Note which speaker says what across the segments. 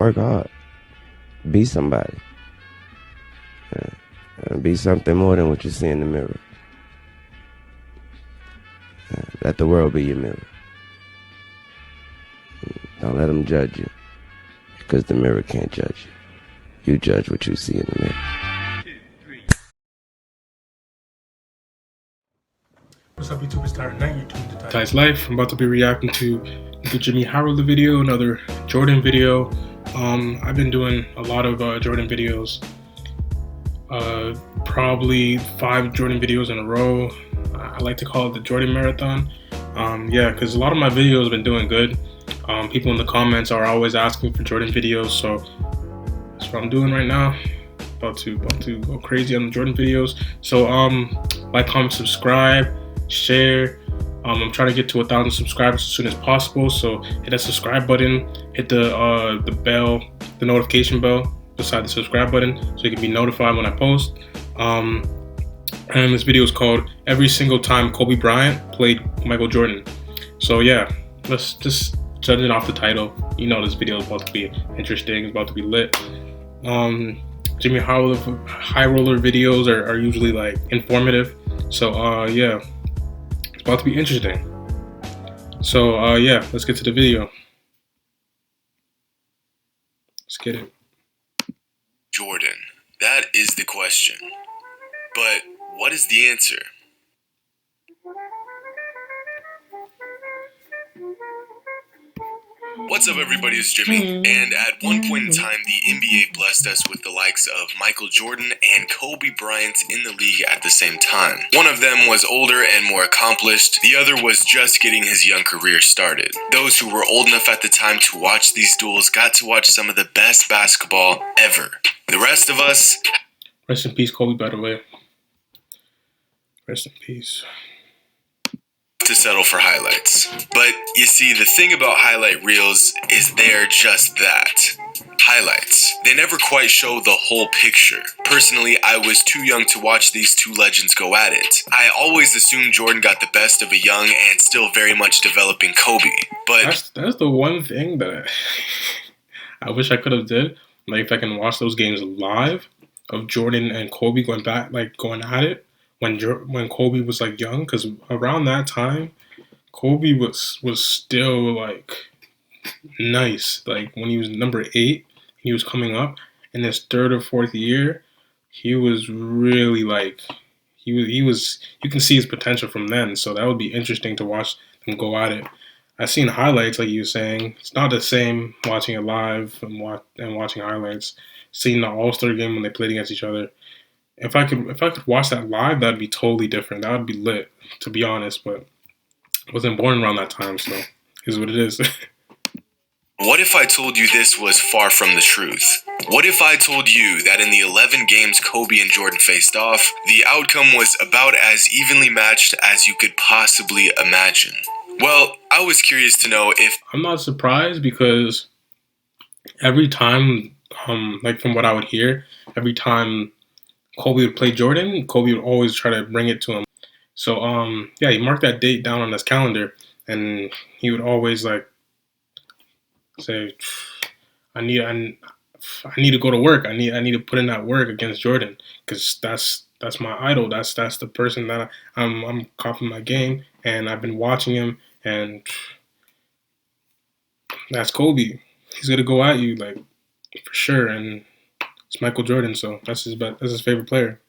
Speaker 1: Work hard. Be somebody. Be something more than what you see in the mirror. Let the world be your mirror. Don't let them judge you, because the mirror can't judge you. You judge what you see in the mirror.
Speaker 2: What's up, YouTube? It's Tyler Knight. YouTube to Ty's Life. I'm about to be reacting to the Jimmy Harold video, another Jordan video. I've been doing a lot of Jordan videos. Probably 5 Jordan videos in a row. I like to call it the Jordan Marathon. Yeah, because a lot of my videos have been doing good. People in the comments are always asking for Jordan videos, so that's what I'm doing right now. About to go crazy on the Jordan videos. So like, comment, subscribe, share. I'm trying to get to 1,000 subscribers as soon as possible, so hit that subscribe button, hit the bell, the notification bell beside the subscribe button, so you can be notified when I post. And this video is called "Every Single Time Kobe Bryant Played Michael Jordan." So yeah, let's just judge it off the title. You know this video is about to be interesting, it's about to be lit. Jimmy Harold high roller videos are usually like informative, so yeah, it's about to be interesting. So yeah, let's get to the video. Let's get it.
Speaker 3: Jordan, that is the question. But what is the answer? What's up, everybody? It's Jimmy, and at one point in time, the NBA blessed us with the likes of Michael Jordan and Kobe Bryant in the league at the same time. One of them was older and more accomplished, the other was just getting his young career started. Those who were old enough at the time to watch these duels got to watch some of the best basketball ever. The rest of us...
Speaker 2: Rest in peace, Kobe, by the way. Rest in peace.
Speaker 3: To settle for highlights. But you see, the thing about highlight reels is they're just that. Highlights. They never quite show the whole picture. Personally, I was too young to watch these two legends go at it. I always assumed Jordan got the best of a young and still very much developing Kobe. But
Speaker 2: that's the one thing that I wish I could have did. Like, if I can watch those games live of Jordan and Kobe going at it. When Kobe was like young, because around that time, Kobe was still like nice. Like when he was number 8, he was coming up in his 3rd or 4th year. He was really like he was. You can see his potential from then. So that would be interesting to watch them go at it. I've seen highlights, like you were saying. It's not the same watching it live and watching highlights. Seeing the All-Star game when they played against each other. If I could watch that live, that'd be totally different. That would be lit, to be honest. But I wasn't born around that time, so it is what it is.
Speaker 3: what if I told you this was far from the truth? What if I told you that in the 11 games Kobe and Jordan faced off, the outcome was about as evenly matched as you could possibly imagine? Well, I was curious to know if...
Speaker 2: I'm not surprised, because every time, like from what I would hear, every time Kobe would play Jordan, Kobe would always try to bring it to him. So yeah, he marked that date down on his calendar, and he would always like say, I need to go to work. I need to put in that work against Jordan, because that's my idol. That's the person that I'm copying my game, and I've been watching him, and that's Kobe. He's gonna go at you, like, for sure. And it's Michael Jordan, so that's his favorite player.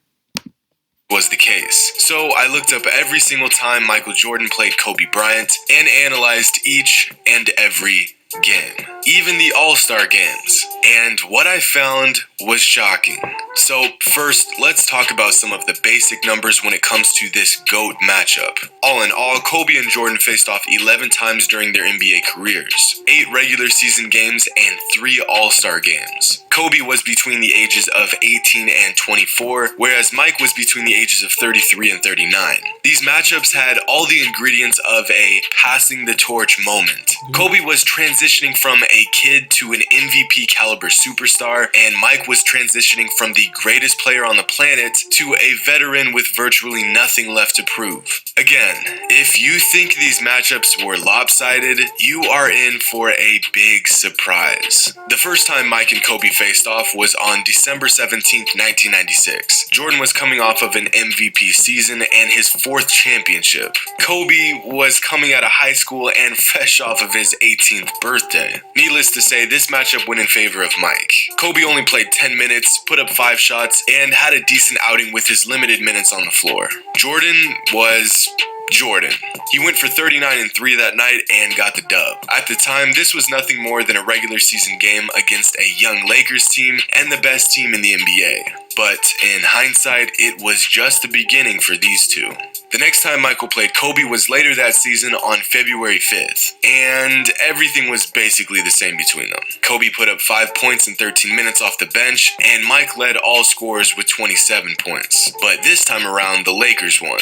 Speaker 3: Was the case. So I looked up every single time Michael Jordan played Kobe Bryant and analyzed each and every game, even the All-Star games, and what I found was shocking. So first, let's talk about some of the basic numbers when it comes to this GOAT matchup. All in all, Kobe and Jordan faced off 11 times during their NBA careers, 8 regular season games and 3 All-Star games. Kobe was between the ages of 18 and 24, whereas Mike was between the ages of 33 and 39. These matchups had all the ingredients of a passing the torch moment. Kobe was transitioning from a kid to an MVP caliber caliber superstar, and Mike was transitioning from the greatest player on the planet to a veteran with virtually nothing left to prove. Again, if you think these matchups were lopsided, you are in for a big surprise. The first time Mike and Kobe faced off was on December 17th, 1996. Jordan was coming off of an MVP season and his 4th championship. Kobe was coming out of high school and fresh off of his 18th birthday. Needless to say, this matchup went in favor of Mike. Kobe only played 10 minutes, put up 5 shots, and had a decent outing with his limited minutes on the floor. Jordan was Jordan. He went for 39 and 3 that night and got the dub. At the time, this was nothing more than a regular season game against a young Lakers team and the best team in the NBA. But in hindsight, it was just the beginning for these two. The next time Michael played Kobe was later that season on February 5th, and everything was basically the same between them. Kobe put up 5 points in 13 minutes off the bench, and Mike led all scorers with 27 points. But this time around, the Lakers won.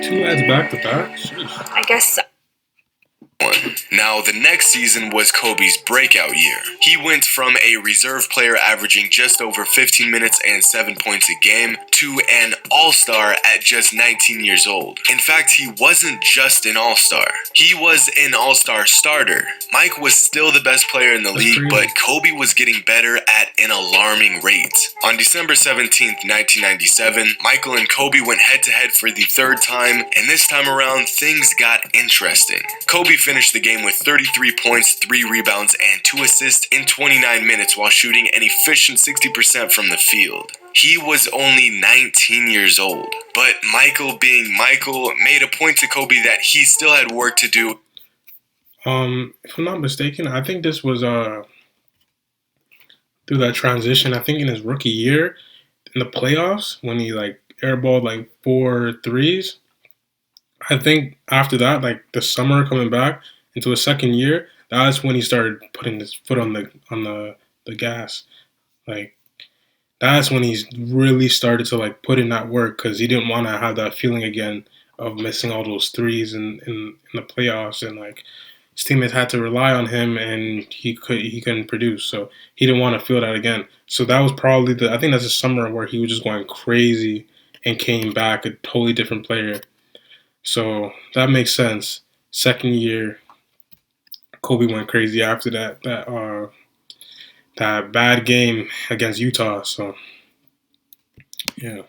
Speaker 2: Two ads back to back? Sheesh.
Speaker 4: I guess so.
Speaker 3: Now, the next season was Kobe's breakout year. He went from a reserve player averaging just over 15 minutes and 7 points a game to an all-star at just 19 years old. In fact, he wasn't just an all-star. He was an all-star starter. Mike was still the best player in the league, but Kobe was getting better at an alarming rate. On December 17th, 1997, Michael and Kobe went head-to-head for the 3rd time, and this time around, things got interesting. Kobe finished the game with 33 points, 3 rebounds, and 2 assists in 29 minutes while shooting an efficient 60% from the field. He was only 19 years old, but Michael, being Michael, made a point to Kobe that he still had work to do.
Speaker 2: If I'm not mistaken, I think this was through that transition. I think in his rookie year in the playoffs when he airballed 4 threes. I think after that, the summer coming back into his second year, that's when he started putting his foot on the gas. That's when he's really started to put in that work, because he didn't want to have that feeling again of missing all those threes in the playoffs, and his teammates had to rely on him, and he couldn't produce, so he didn't want to feel that again. So that was probably I think that's the summer where he was just going crazy and came back a totally different player. So that makes sense. Second year, Kobe went crazy after that bad game against Utah. So yeah.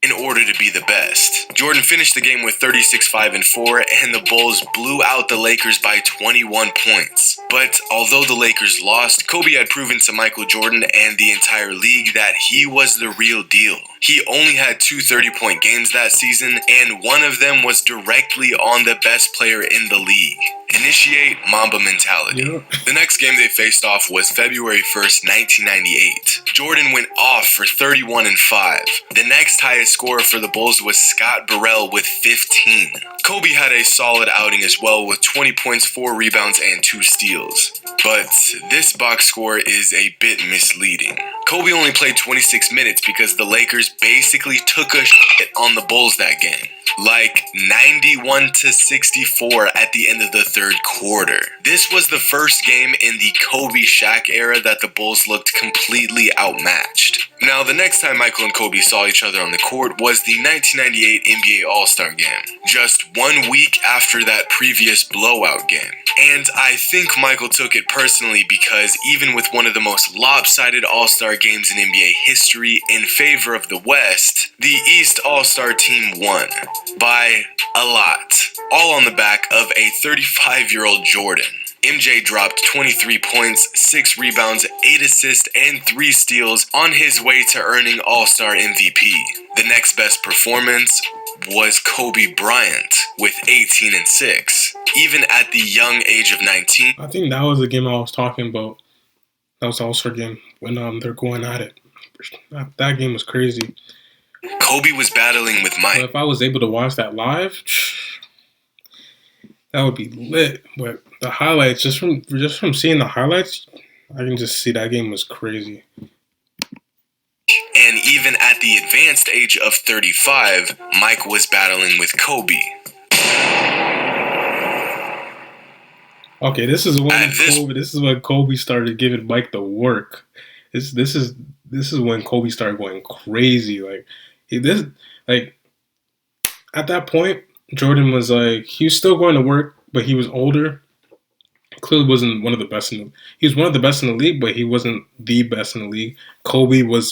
Speaker 3: In order to be the best. Jordan finished the game with 36, 5, and 4, and the Bulls blew out the Lakers by 21 points. But although the Lakers lost, Kobe had proven to Michael Jordan and the entire league that he was the real deal. He only had 2 30-point games that season, and one of them was directly on the best player in the league. Initiate Mamba mentality.
Speaker 2: Yeah.
Speaker 3: The next game they faced off was February 1st, 1998. Jordan went off for 31 and 5. The next highest scorer for the Bulls was Scott Burrell with 15. Kobe had a solid outing as well with 20 points, 4 rebounds, and 2 steals. But this box score is a bit misleading. Kobe only played 26 minutes because the Lakers basically took a shit on the Bulls that game. 91-64 at the end of the 3rd quarter. This was the first game in the Kobe-Shaq era that the Bulls looked completely outmatched. Now, the next time Michael and Kobe saw each other on the court was the 1998 NBA All-Star Game, just 1 week after that previous blowout game. And I think Michael took it personally because even with one of the most lopsided All-Star games in NBA history in favor of the West, the East All-Star team won by a lot, all on the back of a 35-year-old Jordan. MJ dropped 23 points, 6 rebounds, 8 assists, and 3 steals on his way to earning All-Star MVP. The next best performance was Kobe Bryant with 18 and 6. Even at the young age of 19.
Speaker 2: I think that was the game I was talking about. That was the All-Star game when they're going at it. That game was crazy.
Speaker 3: Kobe was battling with Mike.
Speaker 2: But if I was able to watch that live, that would be lit. But the highlights, just from seeing the highlights, I can just see that game was crazy.
Speaker 3: And even at the advanced age of 35, Mike was battling with Kobe.
Speaker 2: Okay, this is when Kobe started giving Mike the work. This is when Kobe started going crazy. Like he this like at that point, Jordan was like he was still going to work, but he was older. Clearly wasn't one of the best in the he was one of the best in the league, but he wasn't the best in the league. Kobe was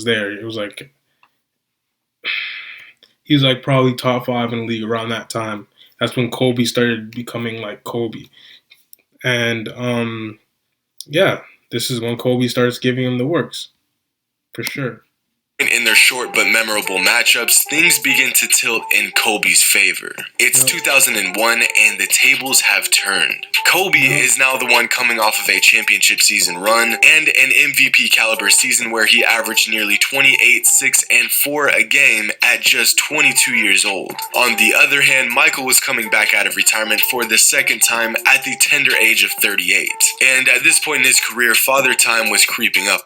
Speaker 2: there. It was like he was like probably top 5 in the league around that time. That's when Kobe started becoming like Kobe. And yeah, this is when Kobe starts giving him the works. For sure.
Speaker 3: In their short but memorable matchups, things begin to tilt in Kobe's favor. It's 2001 and the tables have turned. Kobe is now the one coming off of a championship season run and an MVP caliber season where he averaged nearly 28, 6, and 4 a game at just 22 years old. On the other hand, Michael was coming back out of retirement for the second time at the tender age of 38. And at this point in his career, father time was creeping up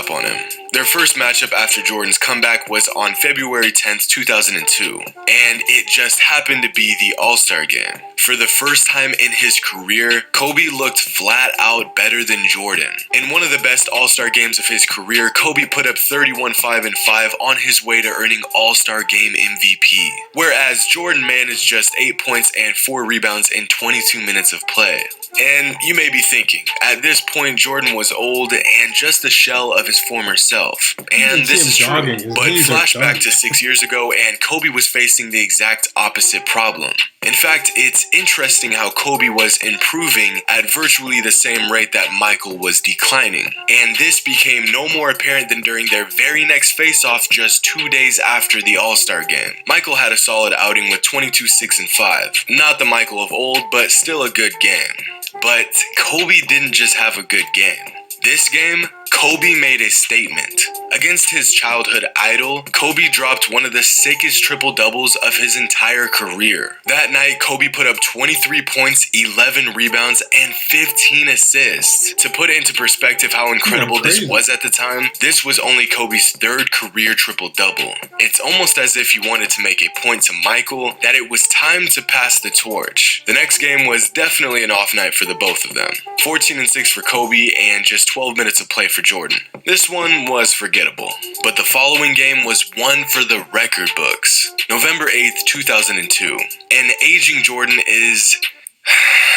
Speaker 3: on him. Their first matchup after Jordan's comeback was on February 10th, 2002, and it just happened to be the All-Star game. For the first time in his career, Kobe looked flat out better than Jordan. In one of the best All-Star games of his career, Kobe put up 31, 5, and 5 on his way to earning All-Star Game MVP, whereas Jordan managed just 8 points and 4 rebounds in 22 minutes of play. And you may be thinking, at this point Jordan was old and just a shell of his former self. And this is true, but flashback to 6 years ago and Kobe was facing the exact opposite problem. In fact, it's interesting how Kobe was improving at virtually the same rate that Michael was declining. And this became no more apparent than during their very next face-off just 2 days after the All-Star game. Michael had a solid outing with 22, 6, and 5. Not the Michael of old, but still a good game. But Kobe didn't just have a good game. This game, Kobe made a statement. Against his childhood idol, Kobe dropped one of the sickest triple-doubles of his entire career. That night, Kobe put up 23 points, 11 rebounds, and 15 assists. To put it into perspective how incredible this was at the time, this was only Kobe's 3rd career triple-double. It's almost as if he wanted to make a point to Michael that it was time to pass the torch. The next game was definitely an off night for the both of them. 14 and 6 for Kobe and just 12 minutes of play for Jordan. This one was forgettable, but the following game was one for the record books. November 8th, 2002. An aging Jordan is,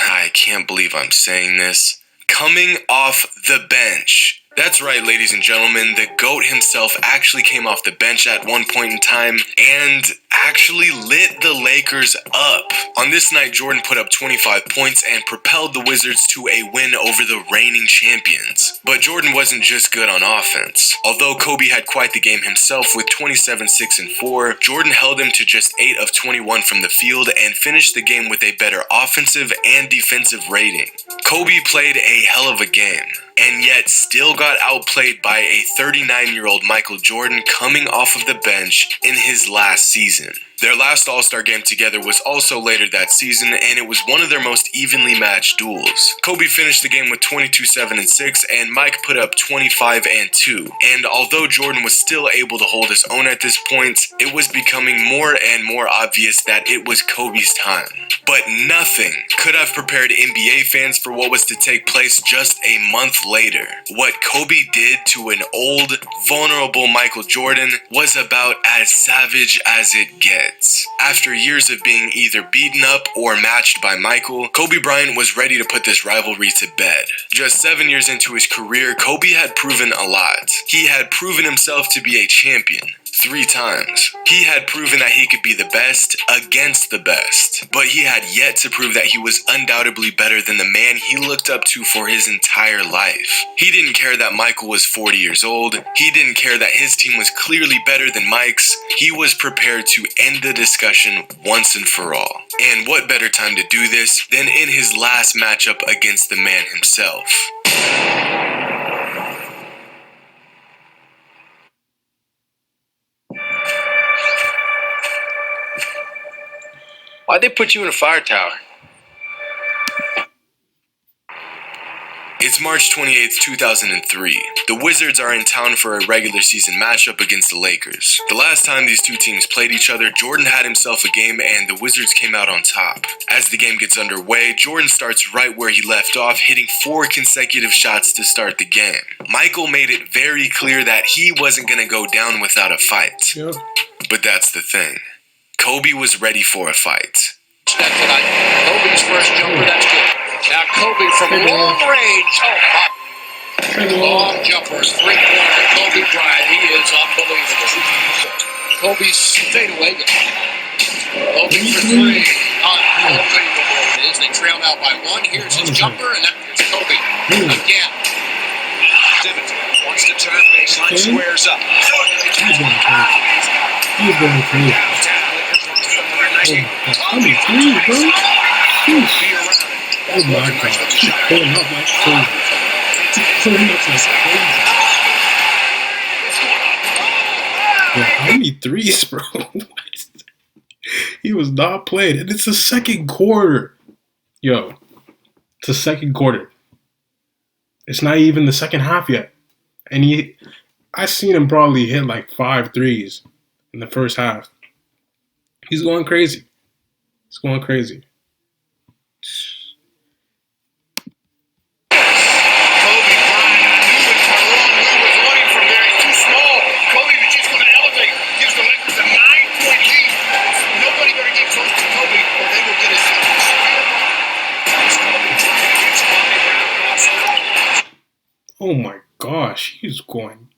Speaker 3: I can't believe I'm saying this, coming off the bench. That's right, ladies and gentlemen, the GOAT himself actually came off the bench at one point in time and actually lit the Lakers up. On this night, Jordan put up 25 points and propelled the Wizards to a win over the reigning champions. But Jordan wasn't just good on offense. Although Kobe had quite the game himself with 27, 6, and 4, Jordan held him to just 8 of 21 from the field and finished the game with a better offensive and defensive rating. Kobe played a hell of a game, and yet still got outplayed by a 39-year-old Michael Jordan coming off of the bench in his last season. Their last All-Star game together was also later that season, and it was one of their most evenly matched duels. Kobe finished the game with 22, 7, and 6, and Mike put up 25 and 2. And although Jordan was still able to hold his own at this point, it was becoming more and more obvious that it was Kobe's time. But nothing could have prepared NBA fans for what was to take place just a month later. What Kobe did to an old, vulnerable Michael Jordan was about as savage as it gets. After years of being either beaten up or matched by Michael, Kobe Bryant was ready to put this rivalry to bed. Just 7 years into his career, Kobe had proven a lot. He had proven himself to be a champion 3 times. He had proven that he could be the best against the best, but he had yet to prove that he was undoubtedly better than the man he looked up to for his entire life. He didn't care that Michael was 40 years old. He didn't care that his team was clearly better than Mike's. He was prepared to end the discussion once and for all. And what better time to do this than in his last matchup against the man himself?
Speaker 4: Why'd they put you in a fire tower?
Speaker 3: It's March 28th, 2003. The Wizards are in town for a regular season matchup against the Lakers. The last time these two teams played each other, Jordan had himself a game and the Wizards came out on top. As the game gets underway, Jordan starts right where he left off, hitting 4 consecutive shots to start the game. Michael made it very clear that he wasn't going to go down without a fight.
Speaker 2: Yep.
Speaker 3: But that's the thing. Kobe was ready for a fight.
Speaker 4: Kobe's first jumper, that's good. Now Kobe from long range. Oh my. Long jumpers, three-pointer. Kobe Bryant, he is unbelievable. Kobe's fadeaway. Kobe for three. Unbelievable it is. They trail now by 1. Here's his jumper, and here's Kobe again. Simmons wants to turn, baseline squares up.
Speaker 2: He's going crazy. How many threes, bro? Oh my God. He's pulling up like crazy. Yeah, how many threes, bro? He was not playing. And it's the second quarter. Yo, it's the second quarter. It's not even the second half yet. And I seen him probably hit like 5 threes in the first half. He's going crazy. He's going crazy.
Speaker 4: Kobe Bryant moving for a long move with Lonnie from there. He's too small. Kobe was just going to elevate. Gives the Lakers a 9-point lead. Nobody going to get close to Kobe or they will get a severe block.
Speaker 2: Oh my gosh, he's going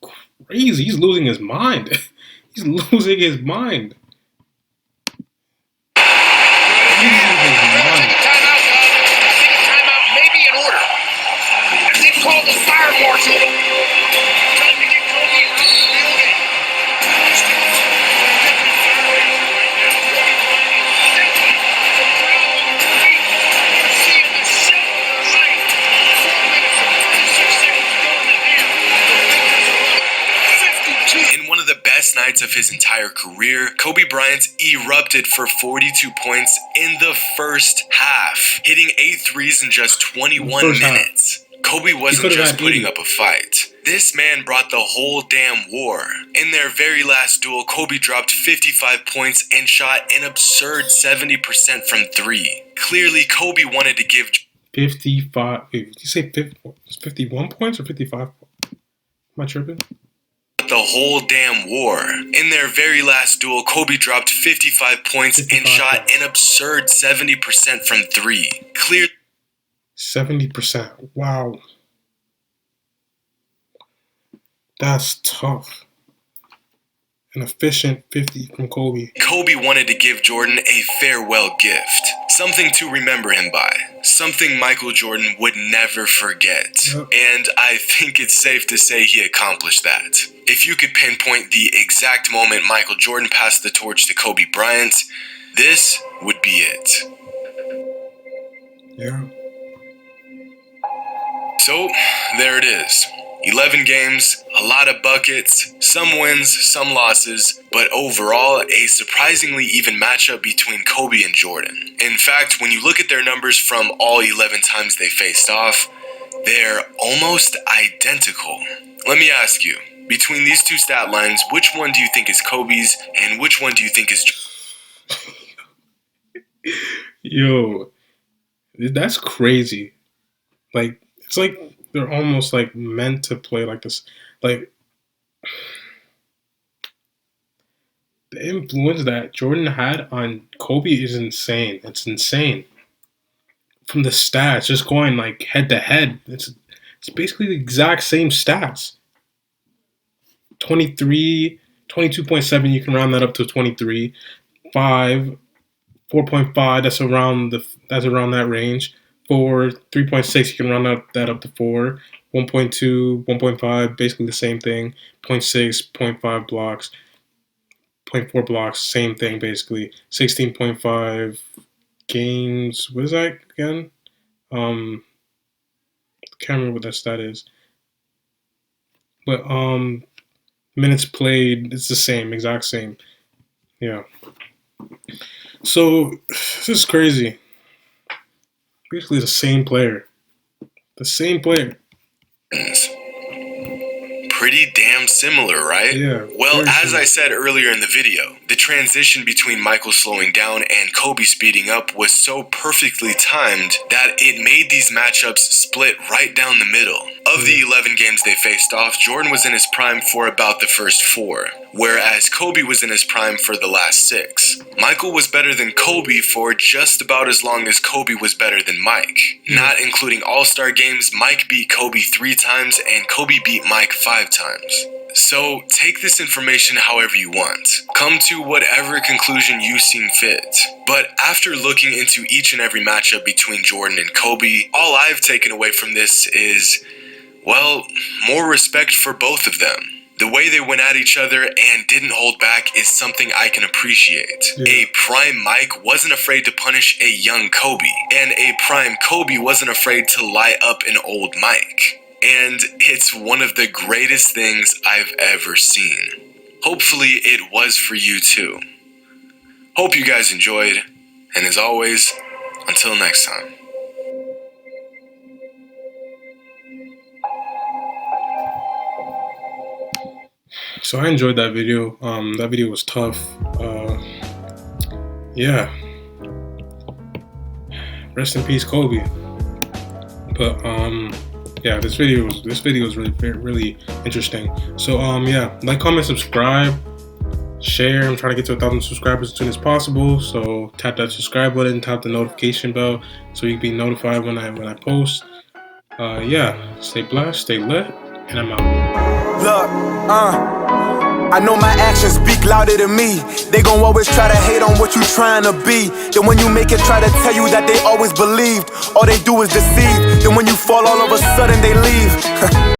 Speaker 2: crazy. He's losing his mind. He's losing his mind.
Speaker 4: Called the fire marshal. Trying to get Kobe out of the building. Seeing the shot right. 4 minutes and 36 seconds going to end.
Speaker 3: In one of the best nights of his entire career, Kobe Bryant erupted for 42 points in the first half, hitting 8 threes in just 21 minutes. Kobe wasn't just putting up a fight. This man brought the whole damn war. In their very last duel, Kobe dropped 55 points and shot an absurd 70% from 3. Clearly, Kobe wanted to give
Speaker 2: 55. Wait, did you say 51 points or 55? Am I tripping?
Speaker 3: The whole damn war. In their very last duel, Kobe dropped 55 points and shot an absurd 70% from 3. Clearly,
Speaker 2: 70%. Wow. That's tough. An efficient 50 from Kobe.
Speaker 3: Kobe wanted to give Jordan a farewell gift. Something to remember him by. Something Michael Jordan would never forget.
Speaker 2: Yep.
Speaker 3: And I think it's safe to say he accomplished that. If you could pinpoint the exact moment Michael Jordan passed the torch to Kobe Bryant, this would be it.
Speaker 2: Yeah.
Speaker 3: So, there it is. 11 games, a lot of buckets, some wins, some losses, but overall, a surprisingly even matchup between Kobe and Jordan. In fact, when you look at their numbers from all 11 times they faced off, they're almost identical. Let me ask you, between these two stat lines, which one do you think is Kobe's, and which one do you think is
Speaker 2: Yo, that's crazy. Like, it's like they're almost like meant to play like this. Like, the influence that Jordan had on Kobe is insane. It's insane. From the stats, just going like head to head, it's basically the exact same stats. 23, 22.7, you can round that up to 23. 5, 4.5, that's around that range. 4, 3.6, you can round that up to 4. 1.2, 1.5, basically the same thing. 0.6, 0.5 blocks. 0.4 blocks, same thing basically. 16.5 games. What is that again? Can't remember what that stat is. But minutes played, it's the same, exact same. Yeah. So this is crazy. Basically the same player. The same player.
Speaker 3: Pretty damn similar, right?
Speaker 2: Yeah.
Speaker 3: Well, as I said earlier in the video, the transition between Michael slowing down and Kobe speeding up was so perfectly timed that it made these matchups split right down the middle. Of the 11 games they faced off, Jordan was in his prime for about the first 4, whereas Kobe was in his prime for the last 6. Michael was better than Kobe for just about as long as Kobe was better than Mike. Not including All-Star games, Mike beat Kobe 3 times and Kobe beat Mike 5 times. So take this information however you want. Come to whatever conclusion you seem fit. But after looking into each and every matchup between Jordan and Kobe, all I've taken away from this is, well, more respect for both of them. The way they went at each other and didn't hold back is something I can appreciate. A prime Mike wasn't afraid to punish a young Kobe, and a prime Kobe wasn't afraid to lie up an old Mike. And it's one of the greatest things I've ever seen. Hopefully it was for you too. Hope you guys enjoyed, and as always, until next time.
Speaker 2: So I enjoyed that video. That video was tough. Yeah. Rest in peace, Kobe. But yeah, this video is really interesting. So yeah, like, comment, subscribe, share. I'm trying to get to 1,000 subscribers as soon as possible. So tap that subscribe button, tap the notification bell, so you can be notified when I post. Yeah, stay blessed, stay lit, and I'm out.
Speaker 5: Look, I know my actions speak louder than me. They gon' always try to hate on what you trying to be. Then when you make it, try to tell you that they always believed. All they do is deceive. Then when you fall, all of a sudden they leave.